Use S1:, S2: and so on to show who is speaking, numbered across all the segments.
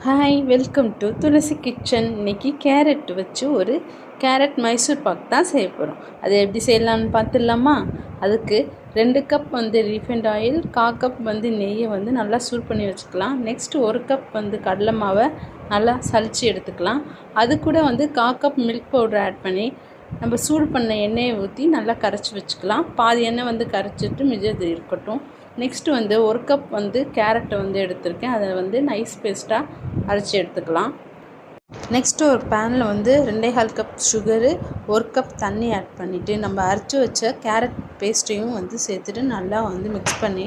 S1: Hi, welcome to Tulsi kitchen. இன்றைக்கி carrot வச்சு ஒரு கேரட் மைசூர் பாக் தான் செய்ய போகிறோம். அதை எப்படி செய்யலாம்னு பார்த்துடலாமா? அதுக்கு 2 கப் ரீஃபைண்ட் ஆயில், 1/4 கப் நெய்யை நல்லா சூடு பண்ணி வச்சுக்கலாம். நெக்ஸ்ட்டு 1 கப் கடலை மாவை நல்லா சலித்து எடுத்துக்கலாம். அது கூட 1/4 கப் மில்க் பவுடர் ஆட் பண்ணி நம்ம சூடு பண்ண எண்ணெயை ஊற்றி நல்லா கரைச்சி வச்சுக்கலாம். பாதி எண்ணெய் கரைச்சிட்டு மிச்சது இருக்கட்டும். நெக்ஸ்ட்டு 1 கப் கேரட்டை எடுத்திருக்கேன். அதை நைஸ் பேஸ்ட்டாக அரைச்சி எடுத்துக்கலாம். நெக்ஸ்ட்டு ஒரு பேனில் 2.5 கப் சுகரு, 1 கப் தண்ணி ஆட் பண்ணிவிட்டு நம்ம அரைச்சி வச்ச கேரட் பேஸ்ட்டையும் சேர்த்துட்டு நல்லா மிக்ஸ் பண்ணி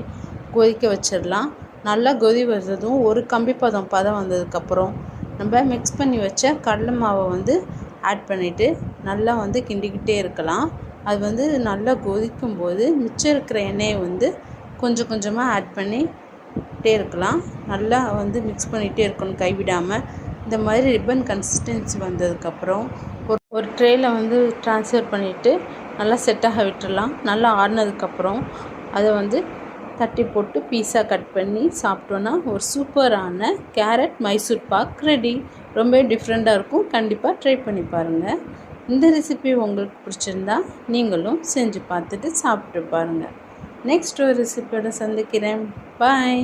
S1: கொதிக்க வச்சிடலாம். நல்லா கொதி வந்ததும் ஒரு கம்பி பதம் வந்ததுக்கப்புறம் நம்ம மிக்ஸ் பண்ணி வச்ச கடலை மாவை ஆட் பண்ணிவிட்டு நல்லா கிண்டிக்கிட்டே இருக்கலாம். அது நல்லா கொதிக்கும் போது மிச்சம் இருக்கிற எண்ணெயை கொஞ்சம் கொஞ்சமாக ஆட் பண்ணிகிட்டே இருக்கலாம். நல்லா மிக்ஸ் பண்ணிகிட்டே இருக்கணும் கைவிடாமல். இந்த மாதிரி ரிப்பன் கன்சிஸ்டன்சி வந்ததுக்கப்புறம் ஒரு ட்ரேயில் ட்ரான்ஸ்ஃபர் பண்ணிவிட்டு நல்லா செட்டாக விட்டுடலாம். நல்லா ஆடினதுக்கப்புறம் அதை தட்டி போட்டு பீஸாக கட் பண்ணி சாப்பிட்டோன்னா ஒரு சூப்பரான கேரட் மைசூர் பாக் ரெடி. ரொம்ப டிஃப்ரெண்ட்டாக இருக்கும். கண்டிப்பாக ட்ரை பண்ணி பாருங்கள். இந்த ரெசிபி உங்களுக்கு பிடிச்சிருந்தா நீங்களும் செஞ்சு பார்த்துட்டு சாப்பிட்டு பாருங்கள். நெக்ஸ்ட் ஒரு ரெசிபியோட சந்திக்கிறேன். பாய்.